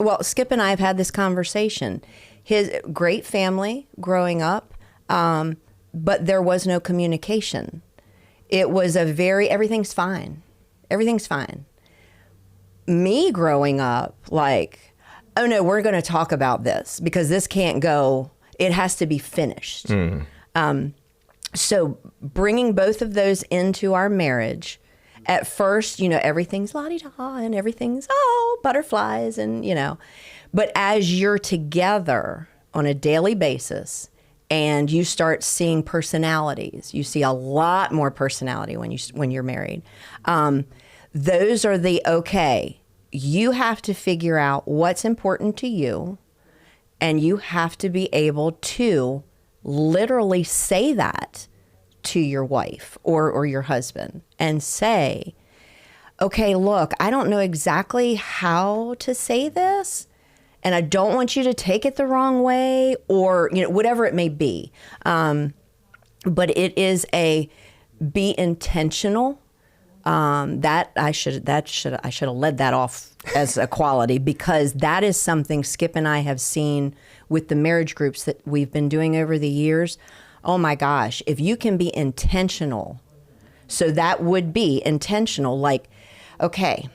Well, Skip and I have had this conversation. His great family growing up, but there was no communication. It was everything's fine. Everything's fine. Me growing up, like, oh no, we're going to talk about this because this can't go, it has to be finished. So bringing both of those into our marriage, at first, everything's la-di-da and everything's, butterflies and, but as you're together on a daily basis and you start seeing personalities, you see a lot more personality when you're married. Those are okay, you have to figure out what's important to you, and you have to be able to literally say that to your wife or your husband and say, okay, look, I don't know exactly how to say this, and I don't want you to take it the wrong way, or whatever it may be. But it is be intentional. I should have led that off as a quality, because that is something Skip and I have seen with the marriage groups that we've been doing over the years. Oh my gosh, if you can be intentional. So that would be intentional, like, okay,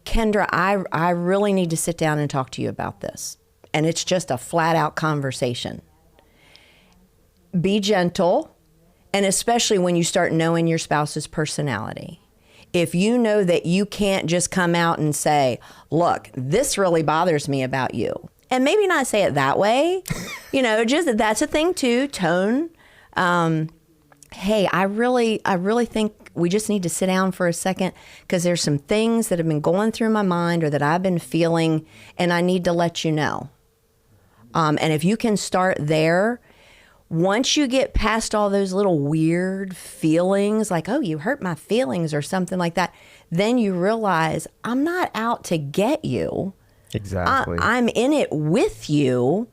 Kendra, I really need to sit down and talk to you about this. And it's just a flat out conversation. Be gentle, and especially when you start knowing your spouse's personality. If you know that you can't just come out and say, look, this really bothers me about you. And maybe not say it that way, just that's a thing too, tone. Hey, I really think we just need to sit down for a second, because there's some things that have been going through my mind or that I've been feeling, and I need to let you know. And if you can start there, once you get past all those little weird feelings, like, oh, you hurt my feelings or something like that, then you realize I'm not out to get you. Exactly. I'm in it with you.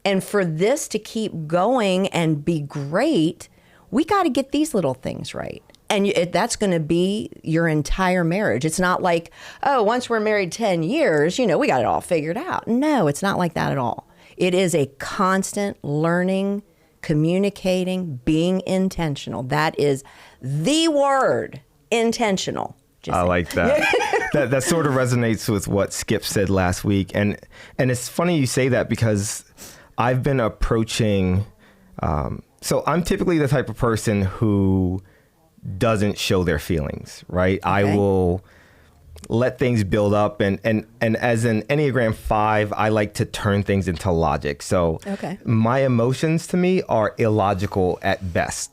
And for this to keep going and be great, we got to get these little things right. And that's going to be your entire marriage. It's not like, oh, once we're married 10 years, we got it all figured out. No, it's not like that at all. It is a constant learning, communicating, being intentional. That is the word, intentional. I like that. that sort of resonates with what Skip said last week. And it's funny you say that, because I've been approaching, so I'm typically the type of person who doesn't show their feelings, right? Okay. I will let things build up, and as an Enneagram 5, I like to turn things into logic. So my emotions to me are illogical at best.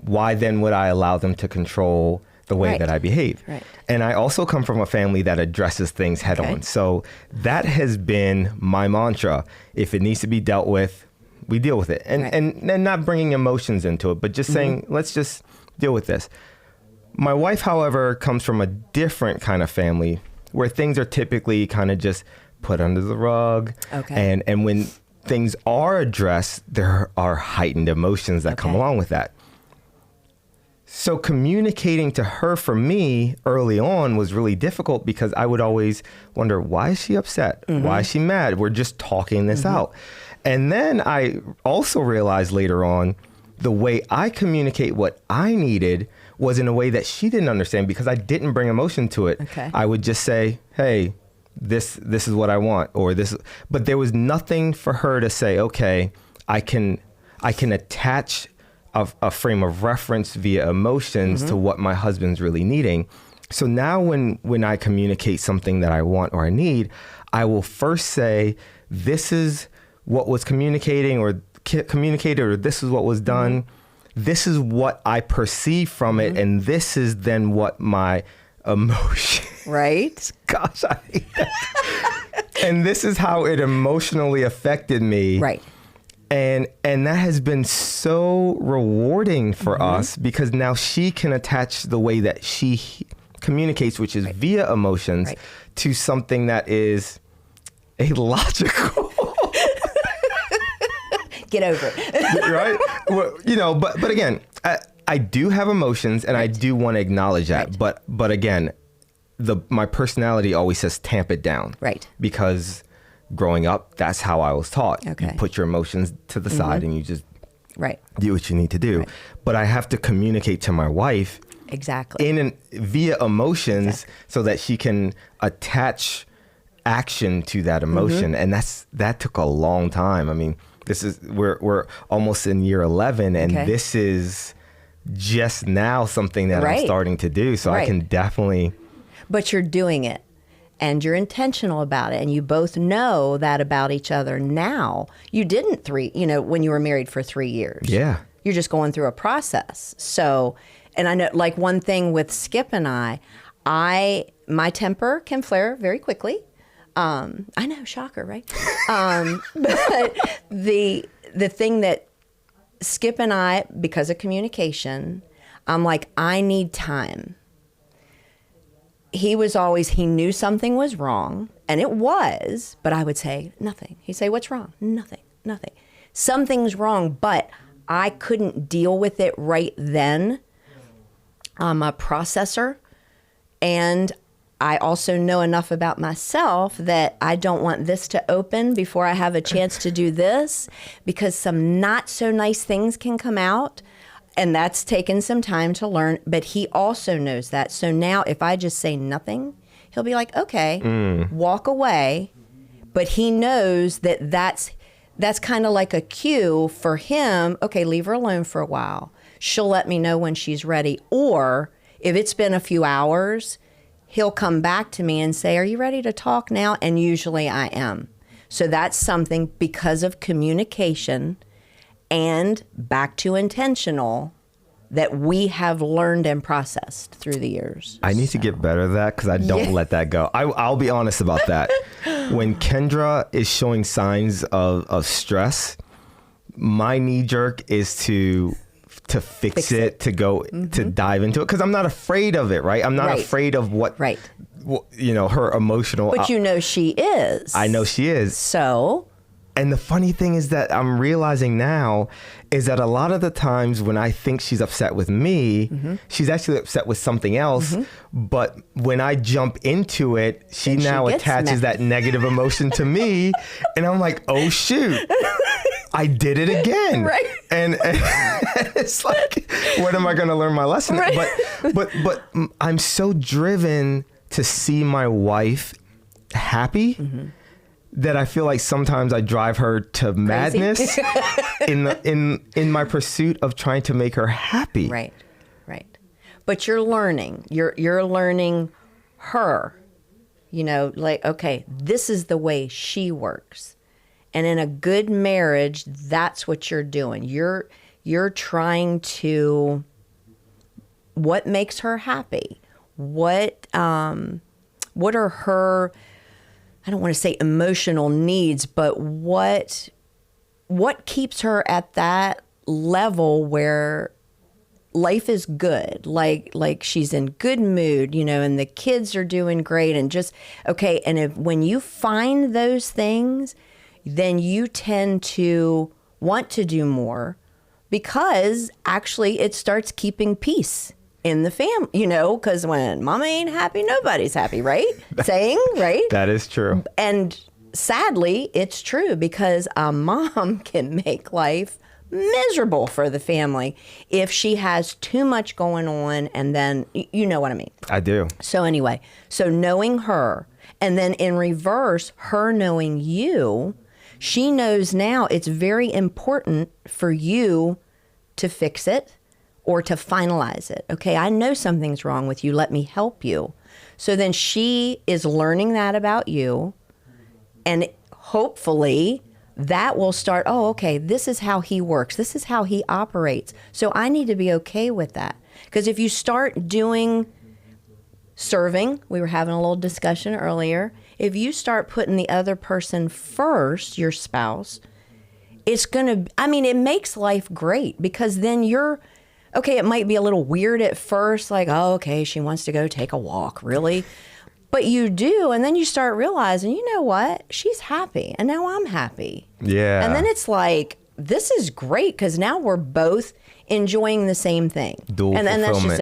Why then would I allow them to control the way that I behave? Right. And I also come from a family that addresses things head on. So that has been my mantra. If it needs to be dealt with, we deal with it. And not bringing emotions into it, but just saying, let's just deal with this. My wife, however, comes from a different kind of family where things are typically kind of just put under the rug. Okay. And when things are addressed, there are heightened emotions that come along with that. So communicating to her for me early on was really difficult, because I would always wonder, why is she upset? Why is she mad? We're just talking this out. And then I also realized later on, the way I communicate what I needed was in a way that she didn't understand, because I didn't bring emotion to it. Okay. I would just say, hey, this is what I want, or this, but there was nothing for her to say, okay, I can attach a frame of reference via emotions to what my husband's really needing. So now when I communicate something that I want or I need, I will first say, this is what was communicated, or this is what was done. This is what I perceive from it. And this is then what my emotion. Right. Gosh, I hate that. And this is how it emotionally affected me. Right. And that has been so rewarding for us, because now she can attach the way that she communicates, which is via emotions, to something that is illogical. Get over it. Right? Well, but again, I do have emotions, and I do want to acknowledge that. But again, my personality always says tamp it down. Right. Because growing up, that's how I was taught. Okay. You put your emotions to the side and you just right. do what you need to do. Right. But I have to communicate to my wife exactly via emotions so that she can attach action to that emotion. And that took a long time. I mean, we're almost in year 11 and this is just now something that I'm starting to do. So I can definitely. But you're doing it and you're intentional about it. And you both know that about each other now. You didn't when you were married for 3 years. Yeah. You're just going through a process. So, and I know like one thing with Skip and my temper can flare very quickly. I know, shocker, right? But the thing that Skip and I, because of communication, I'm like, I need time. He knew something was wrong, and it was, but I would say, nothing. He'd say, what's wrong? Nothing. Something's wrong, but I couldn't deal with it right then. I'm a processor, and I also know enough about myself that I don't want this to open before I have a chance to do this, because some not so nice things can come out, and that's taken some time to learn, but he also knows that. So now if I just say nothing, he'll be like, okay, walk away. But he knows that that's kind of like a cue for him. Okay, leave her alone for a while. She'll let me know when she's ready. Or if it's been a few hours, he'll come back to me and say, are you ready to talk now? And usually I am. So that's something, because of communication and back to intentional, that we have learned and processed through the years. I need to get better at that because I don't let that go. I'll be honest about that. When Kendra is showing signs of stress, my knee jerk is to fix it, to go to dive into it, because I'm not afraid of it, right? I'm not afraid of what, her emotional. But she is. I know she is. So. And the funny thing is that I'm realizing now is that a lot of the times when I think she's upset with me, she's actually upset with something else. But when I jump into it, she now attaches that negative emotion to me. And I'm like, oh, shoot. I did it again. Right. And it's like, when am I going to learn my lesson? Right. But I'm so driven to see my wife happy that I feel like sometimes I drive her to madness in my pursuit of trying to make her happy. Right. But you're learning. You're learning her. Like, okay, this is the way she works. And in a good marriage, that's what you're doing. You're trying to, what makes her happy? What are her, I don't want to say emotional needs, but what keeps her at that level where life is good, like she's in good mood, and the kids are doing great, and just, okay. And when you find those things, then you tend to want to do more, because actually it starts keeping peace in the family, because when mama ain't happy, nobody's happy, right? Saying, right? That is true. And sadly, it's true, because a mom can make life miserable for the family if she has too much going on, and then, you know what I mean? I do. So anyway, knowing her, and then in reverse, her knowing you, she knows now it's very important for you to fix it or to finalize it. Okay, I know something's wrong with you. Let me help you. So then she is learning that about you, and hopefully that will start, oh, okay, this is how he works. This is how he operates. So I need to be okay with that. Because if you start doing serving, we were having a little discussion earlier, if you start putting the other person first, your spouse, it's going to, it makes life great, because then okay, it might be a little weird at first, like, oh, okay, she wants to go take a walk, really? But you do, and then you start realizing, you know what? She's happy, and now I'm happy. Yeah. And then it's like, this is great, because now we're both enjoying the same thing. Dual fulfillment.